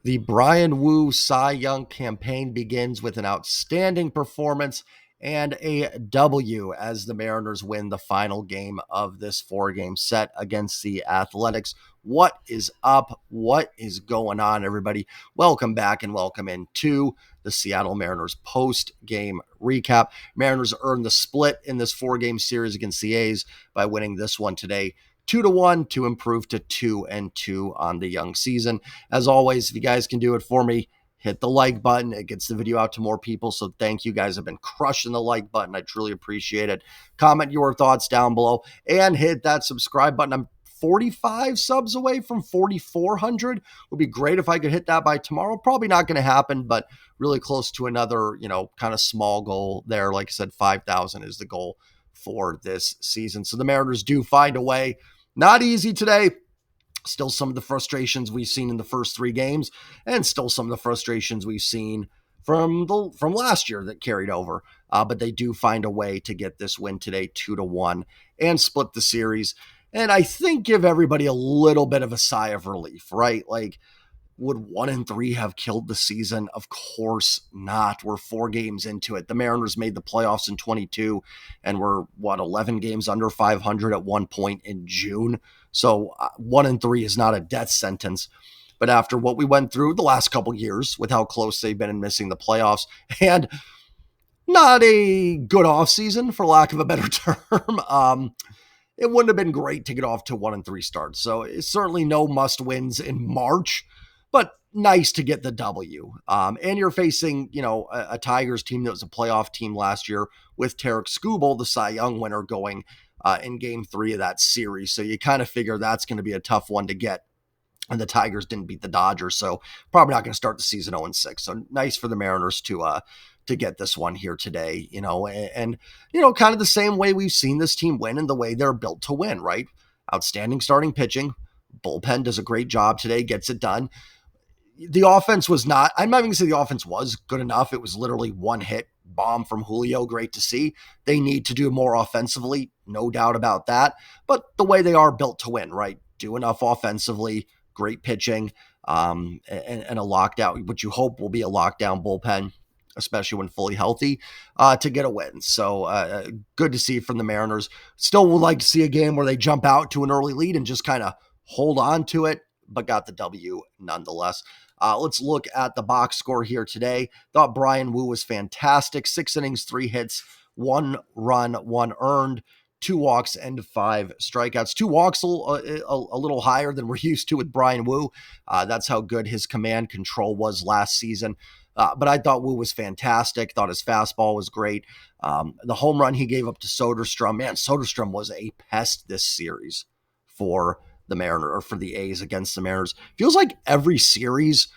The Bryan Woo Cy Young campaign begins with an outstanding performance and a W as the Mariners win the final game of this four-game set against the Athletics. What is up? What is going on, everybody? Welcome back and welcome into the Seattle Mariners post-game recap. Mariners earned the split in this four-game series against the A's by winning this one today 2-1 to improve to 2-2 on the young season. As always, if you guys can do it for me, hit the like button. It gets the video out to more people. So thank you guys have been crushing the like button. I truly appreciate it. Comment your thoughts down below and hit that subscribe button. I'm 45 subs away from 4,400. Would be great if I could hit that by tomorrow. Probably not going to happen, but really close to another, kind of small goal there. Like I said, 5,000 is the goal for this season. So the Mariners do find a way. Not easy today. Still some of the frustrations we've seen in the first three games, and still some of the frustrations we've seen from last year that carried over. But they do find a way to get this win today, 2-1, and split the series. And I think give everybody a little bit of a sigh of relief, right? Like, would 1-3 have killed the season? Of course not. We're 4 games into it. The Mariners made the playoffs in 22 and were 11 games under 500 at one point in June. So 1-3 is not a death sentence. But after what we went through the last couple years with how close they've been in missing the playoffs and not a good offseason, for lack of a better term, it wouldn't have been great to get off to 1-3 starts. So it's certainly no must wins in March, but nice to get the W. And you're facing, a Tigers team that was a playoff team last year with Tarek Skubal, the Cy Young winner, going in game 3 of that series. So you kind of figure that's going to be a tough one to get. And the Tigers didn't beat the Dodgers, so probably not going to start the season 0-6. So nice for the Mariners to get this one here today, and kind of the same way we've seen this team win and the way they're built to win, right? Outstanding starting pitching. Bullpen does a great job today, gets it done. The offense was not, I'm not even going to say the offense was good enough. It was literally one hit bomb from Julio. Great to see. They need to do more offensively, no doubt about that. But the way they are built to win, right? Do enough offensively, great pitching, and a lockdown, which you hope will be a lockdown bullpen, especially when fully healthy, to get a win. So good to see from the Mariners. Still would like to see a game where they jump out to an early lead and just kind of hold on to it, but got the W nonetheless. Let's look at the box score here today. Thought Bryan Woo was fantastic. 6 innings, 3 hits, 1 run, 1 earned, 2 walks, and 5 strikeouts. 2 walks a little higher than we're used to with Bryan Woo. That's how good his command control was last season. But I thought Woo was fantastic. Thought his fastball was great. The home run he gave up to Soderstrom. Man, Soderstrom was a pest this series for the Mariners, or for the A's against the Mariners. Feels like every series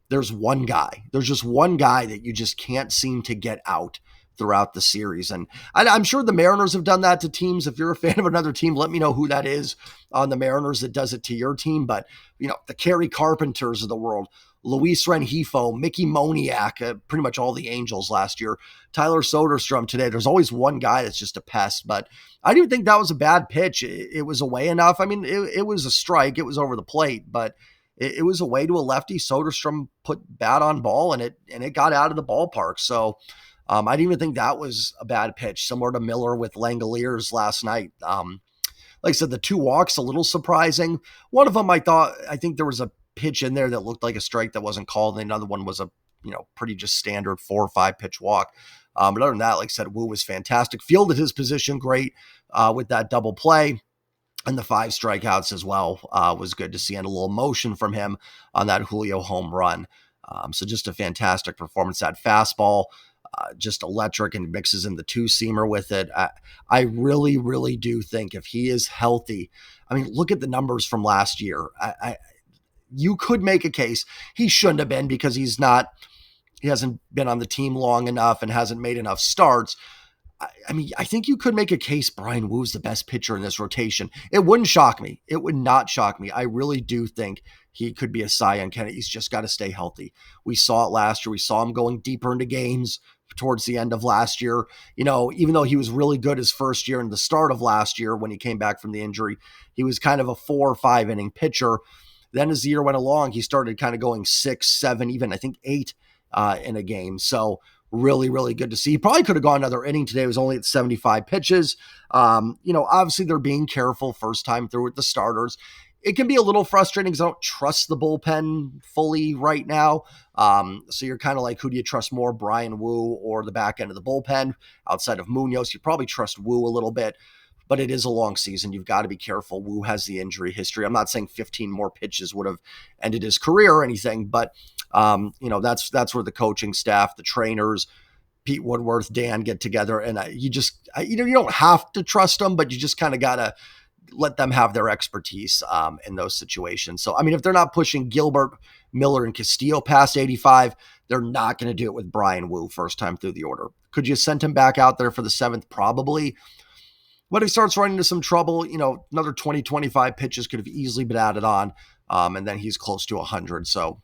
there's one guy. There's just one guy that you just can't seem to get out throughout the series. And I'm sure the Mariners have done that to teams. If you're a fan of another team, let me know who that is on the Mariners that does it to your team. But, the Kerry Carpenters of the world, Luis Rengifo, Mickey Moniak, pretty much all the Angels last year, Tyler Soderstrom today. There's always one guy that's just a pest, but I didn't think that was a bad pitch. It was away enough. I mean, it was a strike. It was over the plate, but it was away to a lefty. Soderstrom put bat on ball, and it got out of the ballpark. So I didn't even think that was a bad pitch, similar to Miller with Langoliers last night. Like I said, the 2 walks, a little surprising. One of them, I think there was a pitch in there that looked like a strike that wasn't called, and another one was a pretty just standard 4 or 5 pitch walk. But other than that, like I said, Woo was fantastic. Fielded his position great with that double play. And the 5 strikeouts as well was good to see, and a little motion from him on that Julio home run. So just a fantastic performance. That fastball, just electric, and mixes in the 2-seamer with it. I really, really do think if he is healthy, I mean, look at the numbers from last year. You could make a case he shouldn't have been because he hasn't been on the team long enough and hasn't made enough starts. I mean, I think you could make a case Bryan Woo's the best pitcher in this rotation. It wouldn't shock me. It would not shock me. I really do think he could be a Cy Young candidate. He's just got to stay healthy. We saw it last year. We saw him going deeper into games towards the end of last year. Even though he was really good his first year and the start of last year when he came back from the injury, he was kind of a 4 or 5 inning pitcher Then as the year went along, he started kind of going 6, 7, even I think 8 in a game. So really, really good to see. He probably could have gone another inning today. It was only at 75 pitches. Obviously they're being careful first time through with the starters. It can be a little frustrating because I don't trust the bullpen fully right now. So you're kind of like, who do you trust more, Bryan Woo or the back end of the bullpen? Outside of Munoz, you probably trust Woo a little bit, but it is a long season. You've got to be careful. Woo has the injury history. I'm not saying 15 more pitches would have ended his career or anything, but that's where the coaching staff, the trainers, Pete Woodworth, Dan get together, and you don't have to trust them, but you just kind of got to let them have their expertise in those situations. So, I mean, if they're not pushing Gilbert, Miller, and Castillo past 85, they're not going to do it with Bryan Woo first time through the order. Could you send him back out there for the 7th? Probably. But he starts running into some trouble, another 20, 25 pitches could have easily been added on, and then he's close to 100. So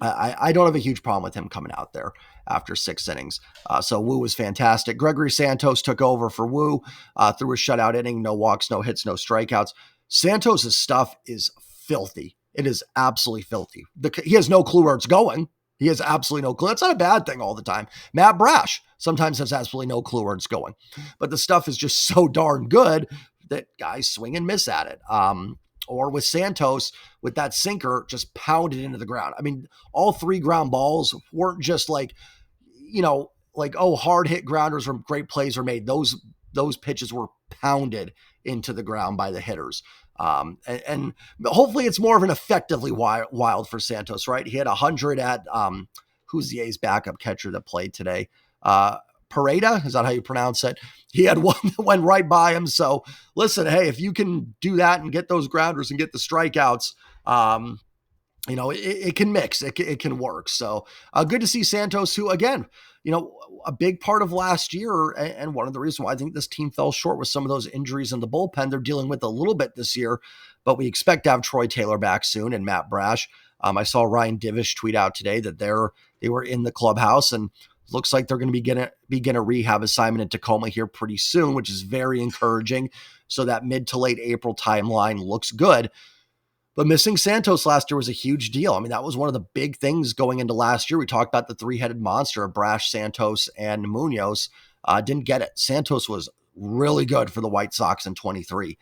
I don't have a huge problem with him coming out there after 6 innings. So Woo was fantastic. Gregory Santos took over for Woo through a shutout inning, no walks, no hits, no strikeouts. Santos' stuff is filthy. It is absolutely filthy. He has no clue where it's going. He has absolutely no clue. That's not a bad thing all the time. Matt Brash sometimes has absolutely no clue where it's going. But the stuff is just so darn good that guys swing and miss at it. Or with Santos, with that sinker, just pounded into the ground. I mean, all 3 ground balls weren't just like, hard hit grounders or great plays were made. Those pitches were pounded into the ground by the hitters. And hopefully it's more of an effectively wild for Santos, right? He had 100 at, who's the A's backup catcher that played today? Pareda, is that how you pronounce it? He had one that went right by him. So listen, hey, if you can do that and get those grounders and get the strikeouts, it can mix, it can work. So good to see Santos, who again, a big part of last year, and one of the reasons why I think this team fell short with some of those injuries in the bullpen. They're dealing with a little bit this year, but we expect to have Troy Taylor back soon and Matt Brash. I saw Ryan Divish tweet out today that they were in the clubhouse, and looks like they're going to begin a rehab assignment in Tacoma here pretty soon, which is very encouraging. So that mid to late April timeline looks good. But missing Santos last year was a huge deal. I mean, that was one of the big things going into last year. We talked about the 3-headed monster of Brash, Santos, and Munoz. Didn't get it. Santos was really good for the White Sox in 23.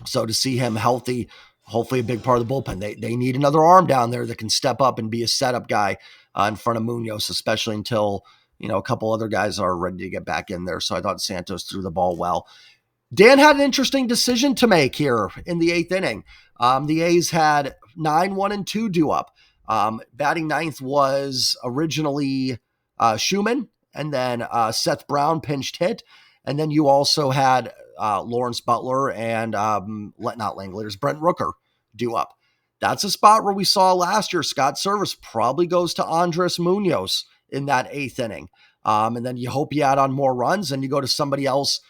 So to see him healthy, hopefully a big part of the bullpen. They need another arm down there that can step up and be a setup guy in front of Munoz, especially until a couple other guys are ready to get back in there. So I thought Santos threw the ball well. Dan had an interesting decision to make here in the 8th inning. The A's had 9, 1, and 2 due up. Batting 9th was originally Schumann, and then Seth Brown pinched hit. And then you also had Lawrence Butler and not Langleter's Brent Rooker due up. That's a spot where we saw last year Scott Service probably goes to Andres Munoz in that 8th inning. And then you hope you add on more runs and you go to somebody else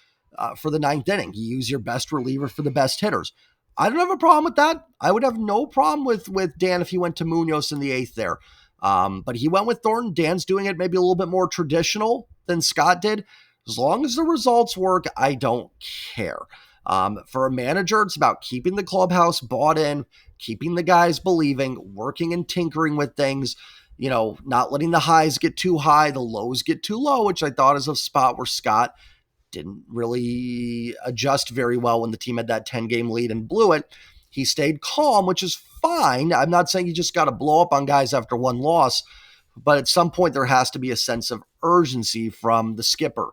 for the 9th inning. You use your best reliever for the best hitters. I don't have a problem with that. I would have no problem with Dan if he went to Munoz in the 8th there. But he went with Thornton. Dan's doing it maybe a little bit more traditional than Scott did. As long as the results work, I don't care. For a manager, it's about keeping the clubhouse bought in, keeping the guys believing, working and tinkering with things, not letting the highs get too high, the lows get too low, which I thought is a spot where Scott didn't really adjust very well when the team had that 10-game lead and blew it. He stayed calm, which is fine. I'm not saying you just got to blow up on guys after one loss, but at some point there has to be a sense of urgency from the skipper.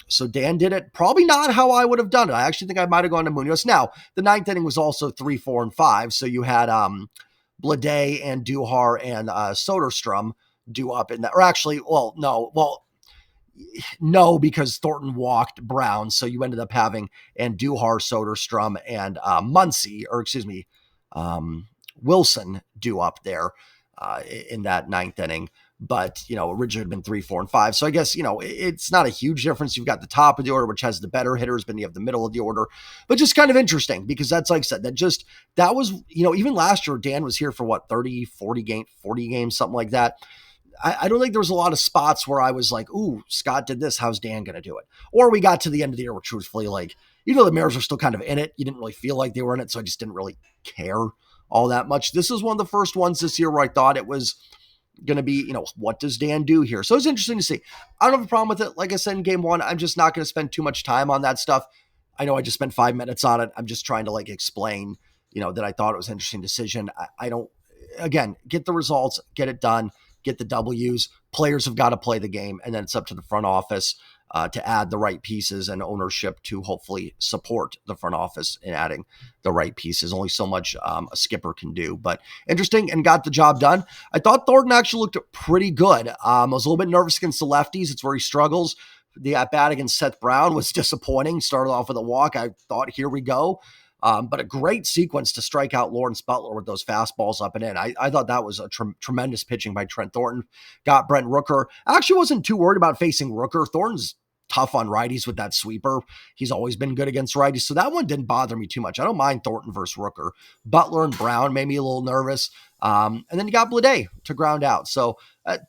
So Dan did it. Probably not how I would have done it. I actually think I might have gone to Munoz. Now, the 9th inning was also 3, 4, and 5. So you had Blade and Duhar and Soderstrom due up in that. Or actually, no, because Thornton walked Brown. So you ended up having Duhar, Soderstrom, and Wilson due up there in that 9th inning. But, originally had been 3, 4, and 5. So I guess, it's not a huge difference. You've got the top of the order, which has the better hitters, but you have the middle of the order. But just kind of interesting because that's, like I said, that was, even last year, Dan was here for 40 games, something like that. I don't think there was a lot of spots where I was like, ooh, Scott did this. How's Dan going to do it? Or we got to the end of the year where truthfully, the Mariners are still kind of in it. You didn't really feel like they were in it. So I just didn't really care all that much. This is one of the first ones this year where I thought it was going to be, what does Dan do here? So it's interesting to see. I don't have a problem with it. Like I said in game one, I'm just not going to spend too much time on that stuff. I know I just spent 5 minutes on it. I'm just trying to explain, that I thought it was an interesting decision. I don't, again, get the results, get it done, get the W's. Players have got to play the game, and then it's up to the front office to add the right pieces and ownership to hopefully support the front office in adding the right pieces. Only so much a skipper can do, but interesting and got the job done. I thought Thornton actually looked pretty good. I was a little bit nervous against the lefties. It's where he struggles. The at-bat against Seth Brown was disappointing. Started off with a walk. I thought, here we go. But a great sequence to strike out Lawrence Butler with those fastballs up and in. I thought that was a tremendous pitching by Trent Thornton. Got Brent Rooker. I actually wasn't too worried about facing Rooker. Thornton's tough on righties with that sweeper. He's always been good against righties, so that one didn't bother me too much. I don't mind Thornton versus Rooker. Butler and Brown made me a little nervous. And then you got Blade to ground out. So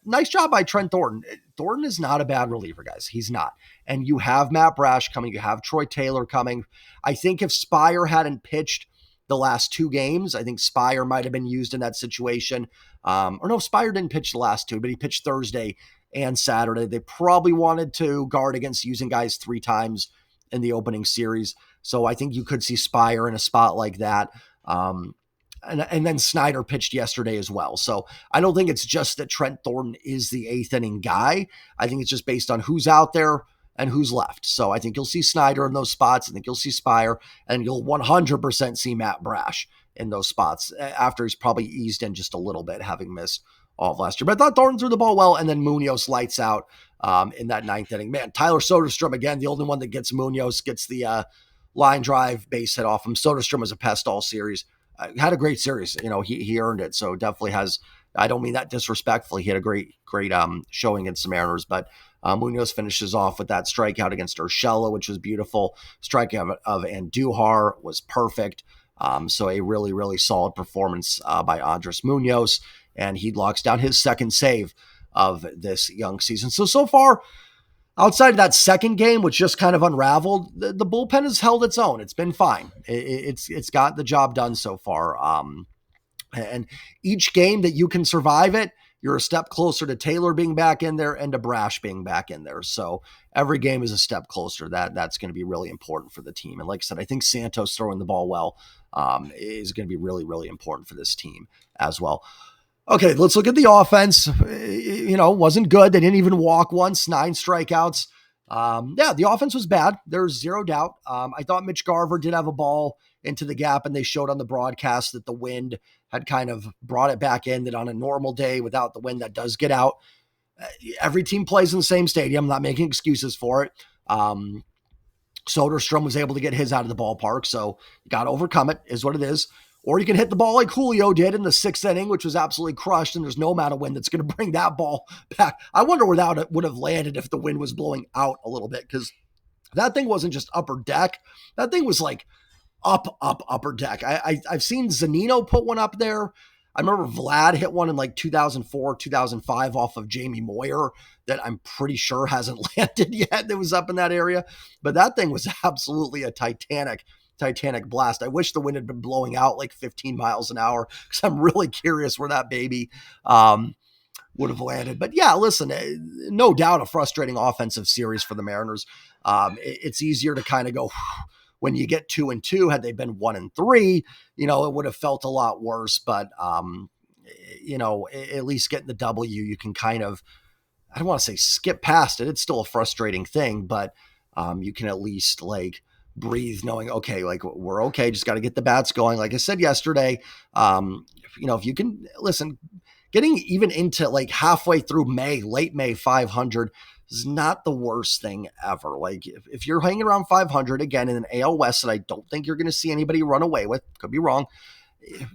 nice job by Trent Thornton. Thornton is not a bad reliever, guys. He's not. And you have Matt Brash coming. You have Troy Taylor coming. I think if Spire hadn't pitched the last 2 games, I think Spire might have been used in that situation. Or no, Spire didn't pitch the last 2, but he pitched Thursday and Saturday. They probably wanted to guard against using guys 3 times in the opening series. So I think you could see Spire in a spot like that. And then Snyder pitched yesterday as well. So I don't think it's just that Trent Thornton is the 8th inning guy. I think it's just based on who's out there and who's left. So I think you'll see Snyder in those spots. I think you'll see Spire, and you'll 100% see Matt Brash in those spots after he's probably eased in just a little bit, having missed all of last year. But I thought Thornton threw the ball well, and then Munoz lights out in that 9th inning. Man, Tyler Soderstrom, again, the only one that gets Munoz, gets the line drive base hit off him. Soderstrom was a pest all series. Had a great series. He earned it. So definitely has, I don't mean that disrespectfully. He had a great showing against the Mariners, but Munoz finishes off with that strikeout against Urshela, which was beautiful. Strikeout of Andujar was perfect. So a really, really solid performance by Andres Munoz, and he locks down his 2nd save of this young season. So far, outside of that second game, which just kind of unraveled, the bullpen has held its own. It's been fine. It's got the job done so far. And each game that you can survive it, you're a step closer to Taylor being back in there and to Brash being back in there. So every game is a step closer. That's going to be really important for the team. And like I said, I think Santos throwing the ball well is going to be really, really important for this team as well. Okay, let's look at the offense. Wasn't good. They didn't even walk once, 9 strikeouts. The offense was bad. There's zero doubt. I thought Mitch Garver did have a ball into the gap, and they showed on the broadcast that the wind had kind of brought it back in, that on a normal day without the wind, that does get out. Every team plays in the same stadium. I'm not making excuses for it. Soderstrom was able to get his out of the ballpark, so you got to overcome it, is what it is. Or you can hit the ball like Julio did in the 6th inning, which was absolutely crushed, and there's no amount of wind that's going to bring that ball back. I wonder where that would have landed if the wind was blowing out a little bit, because that thing wasn't just upper deck. That thing was like upper deck. I've seen Zanino put one up there. I remember Vlad hit one in 2004, 2005 off of Jamie Moyer that I'm pretty sure hasn't landed yet, that was up in that area. But that thing was absolutely a titanic blast. I wish the wind had been blowing out 15 miles an hour, because I'm really curious where that baby would have landed. But yeah, listen, no doubt a frustrating offensive series for the Mariners. It's easier to kind of go when you get 2-2. Had they been 1-3, it would have felt a lot worse. But at least getting the W, you can kind of, I don't want to say skip past it. It's still a frustrating thing, but you can at least breathe, knowing, okay, we're okay. Just got to get the bats going. Like I said yesterday, if you can listen, getting even into halfway through May, late May, 500 is not the worst thing ever. If you're hanging around 500 again in an AL West that I don't think you're going to see anybody run away with, could be wrong.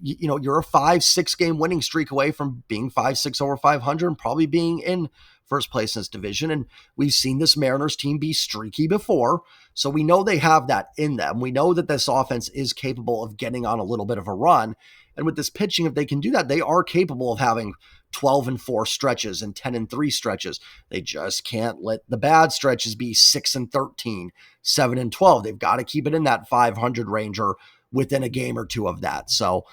You're a 5-6 game winning streak away from being 5-6 over 500 and probably being in first place in this division. And we've seen this Mariners team be streaky before. So we know they have that in them. We know that this offense is capable of getting on a little bit of a run. And with this pitching, if they can do that, they are capable of having 12-4 stretches and 10-3 stretches. They just can't let the bad stretches be 6-13, 7-12. They've got to keep it in that 500 range, or within a game or two of that. So,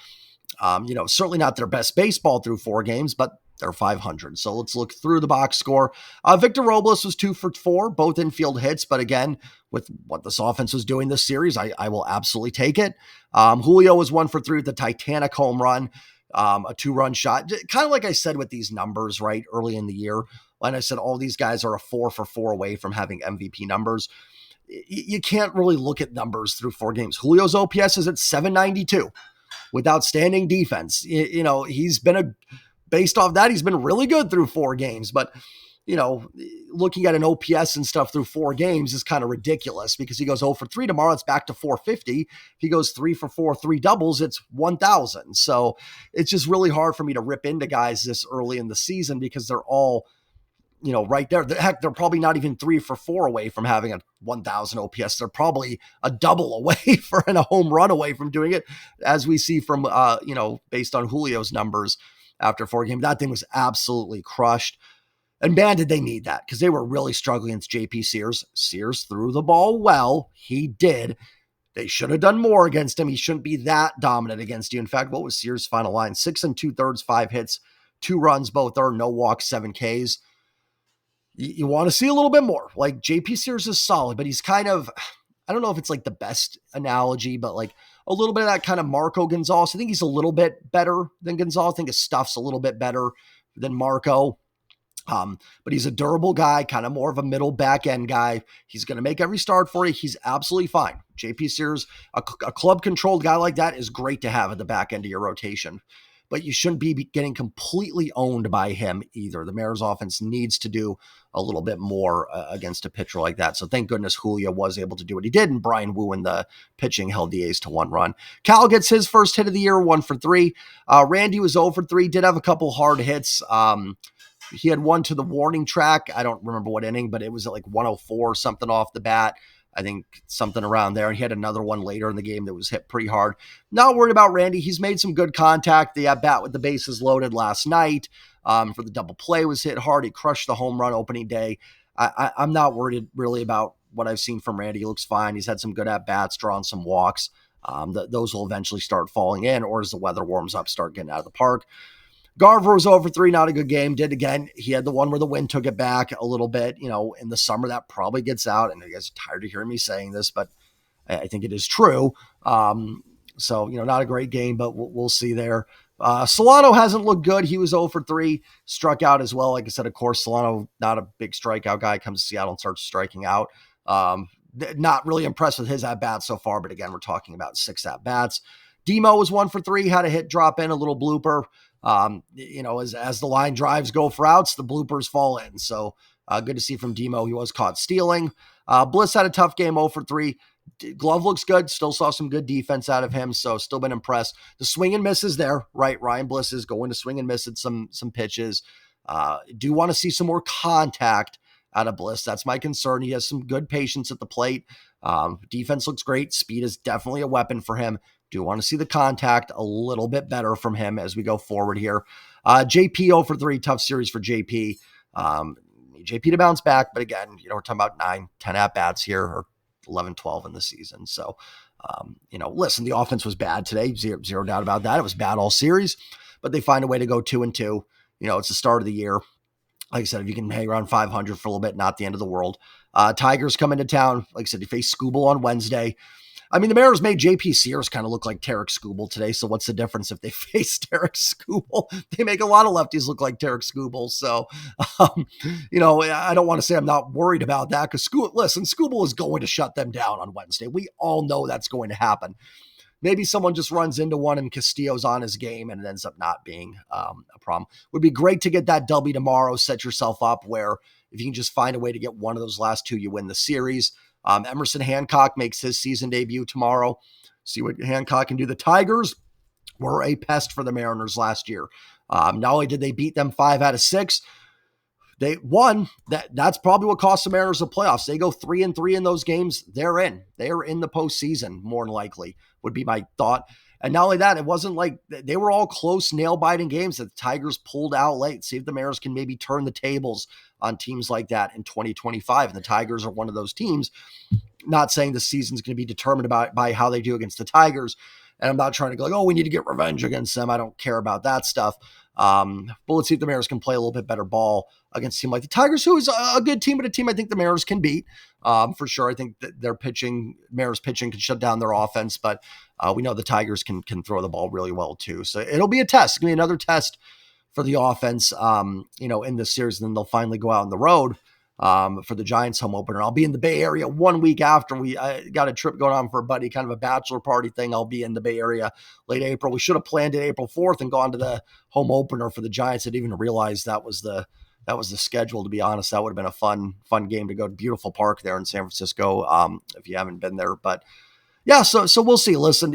certainly not their best baseball through 4 games, but they're 500. So let's look through the box score. Victor Robles was 2 for 4, both infield hits. But again, with what this offense was doing this series, I will absolutely take it. Julio was 1 for 3 with the Titanic home run, a 2-run shot. Kind of like I said with these numbers, right, early in the year. And I said all these guys are a 4 for 4 away from having MVP numbers. You can't really look at numbers through 4 games. Julio's OPS is at 792 with outstanding defense. He's been based off that, he's been really good through 4 games. But, looking at an OPS and stuff through 4 games is kind of ridiculous because he goes 0 for 3 tomorrow. It's back to 450. If he goes 3 for 4, 3 doubles, it's 1,000. So it's just really hard for me to rip into guys this early in the season because they're all, right there. Heck, they're probably not even 3 for 4 away from having a 1,000 OPS. They're probably a double away and a home run away from doing it, as we see from, based on Julio's numbers after 4 games. That thing was absolutely crushed. And man, did they need that because they were really struggling against JP Sears. Sears threw the ball well. He did. They should have done more against him. He shouldn't be that dominant against you. In fact, what was Sears' final line? 6 2/3, 5 hits, 2 runs, both are no walks, 7 Ks. You want to see a little bit more. Like JP Sears is solid, but he's kind of, I don't know if it's like the best analogy, but like a little bit of that kind of Marco Gonzalez. I think he's a little bit better than Gonzalez. I think his stuff's a little bit better than Marco. But he's a durable guy, kind of more of a middle back end guy. He's going to make every start for you. He's absolutely fine. JP Sears, a club controlled guy like that is great to have at the back end of your rotation, but you shouldn't be getting completely owned by him either. The Mariners offense needs to do a little bit more against a pitcher like that. So thank goodness Julio was able to do what he did, and Bryan Woo in the pitching held the A's to 1 run. Cal gets his first hit of the year, 1 for 3. Randy was 0 for 3, did have a couple hard hits. He had one to the warning track. I don't remember what inning, but it was at like 104 something off the bat. I think something around there. And he had another one later in the game that was hit pretty hard. Not worried about Randy. He's made some good contact. The at-bat with the bases loaded last night for the double play was hit hard. He crushed the home run opening day. I'm not worried really about what I've seen from Randy. He looks fine. He's had some good at-bats, drawn some walks. Those will eventually start falling in, or as the weather warms up, start getting out of the park. Garver was over 3, not a good game. Did again. He had the one where the wind took it back a little bit. In the summer that probably gets out. And you guys are tired of hearing me saying this, but I think it is true. So not a great game, but we'll see there. Solano hasn't looked good. He was 0 for 3, struck out as well. Like I said, of course, Solano, not a big strikeout guy, comes to Seattle and starts striking out. Not really impressed with his at-bats so far, but again, we're talking about 6 at-bats. Demo was 1 for 3, had a hit drop in, a little blooper. As the line drives go for outs, the bloopers fall in. So good to see from Demo. He was caught stealing. Bliss had a tough game, 0 for 3. Glove looks good. Still saw some good defense out of him. So still been impressed. The swing and miss is there, right? Ryan Bliss is going to swing and miss at some pitches. Do want to see some more contact out of Bliss. That's my concern. He has some good patience at the plate. Defense looks great. Speed is definitely a weapon for him. Do want to see the contact a little bit better from him as we go forward here. JP 0 for 3, tough series for JP. JP to bounce back, but again, we're talking about 9, 10 at-bats here, or 11, 12 in the season. So, listen, the offense was bad today. Zero doubt about that. It was bad all series, but they find a way to go 2-2. It's the start of the year. Like I said, if you can hang around 500 for a little bit, not the end of the world. Tigers come into town. Like I said, they face Skubal on Wednesday. I mean, the Mariners made JP Sears kind of look like Tarek Skubal today. So what's the difference if they face Tarek Skubal? They make a lot of lefties look like Tarek Skubal. So, I don't want to say I'm not worried about that because Skubal is going to shut them down on Wednesday. We all know that's going to happen. Maybe someone just runs into one and Castillo's on his game and it ends up not being a problem. Would be great to get that W tomorrow, set yourself up where if you can just find a way to get one of those last 2, you win the series. Emerson Hancock makes his season debut tomorrow. See what Hancock can do. The Tigers were a pest for the Mariners last year. Not only did they beat them 5 out of 6, they won. That's probably what cost the Mariners the playoffs. They go 3-3 in those games. They're in. They are in the postseason, more than likely, would be my thought. And not only that, it wasn't like they were all close, nail-biting games that the Tigers pulled out late. See if the Mariners can maybe turn the tables on teams like that in 2025. And the Tigers are one of those teams. Not saying the season's going to be determined by how they do against the Tigers. And I'm not trying to go like, oh, we need to get revenge against them. I don't care about that stuff. But let's see if the Mariners can play a little bit better ball against a team like the Tigers, who is a good team, but a team I think the Mariners can beat for sure. I think that their Mariners pitching can shut down their offense, but we know the Tigers can throw the ball really well too. So it'll be a test. It's going to be another test for the offense, in this series. And then they'll finally go out on the road for the Giants home opener. I'll be in the Bay Area 1 week after. I got a trip going on for a buddy, kind of a bachelor party thing. I'll be in the Bay Area late April. We should have planned it April 4th and gone to the home opener for the Giants. I didn't even realize that was the schedule, to be honest. That would have been a fun game to go to. Beautiful park there in San Francisco, if you haven't been there. But yeah, so we'll see. Listen,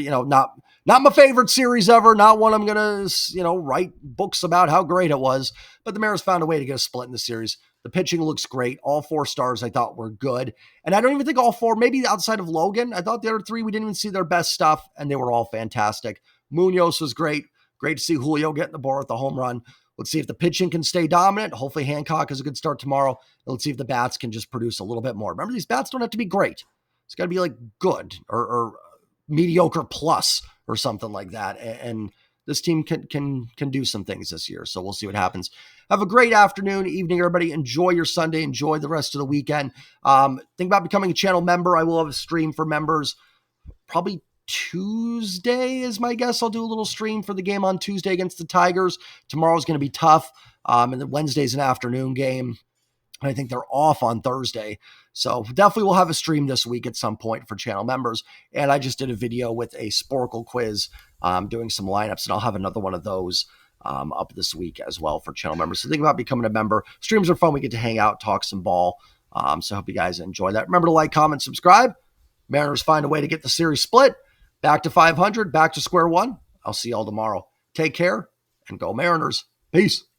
not my favorite series ever, not one I'm going to, write books about how great it was, but the Mariners found a way to get a split in the series. The pitching looks great. All 4 stars I thought were good. And I don't even think all 4, maybe outside of Logan, I thought the other 3, we didn't even see their best stuff, and they were all fantastic. Munoz was great. Great to see Julio getting the ball at the home run. Let's see if the pitching can stay dominant. Hopefully Hancock has a good start tomorrow. And let's see if the bats can just produce a little bit more. Remember, these bats don't have to be great. It's got to be like good or mediocre plus or something like that. And this team can do some things this year. So we'll see what happens. Have a great afternoon, evening, everybody. Enjoy your Sunday. Enjoy the rest of the weekend. Think about becoming a channel member. I will have a stream for members probably Tuesday is my guess. I'll do a little stream for the game on Tuesday against the Tigers. Tomorrow's going to be tough. And then Wednesday's an afternoon game. And I think they're off on Thursday. So definitely we'll have a stream this week at some point for channel members. And I just did a video with a Sporkle quiz, doing some lineups, and I'll have another one of those up this week as well for channel members. So think about becoming a member. Streams are fun. We get to hang out, talk some ball. So I hope you guys enjoy that. Remember to like, comment, subscribe. Mariners find a way to get the series split. Back to 500, back to square one. I'll see y'all tomorrow. Take care and go Mariners. Peace.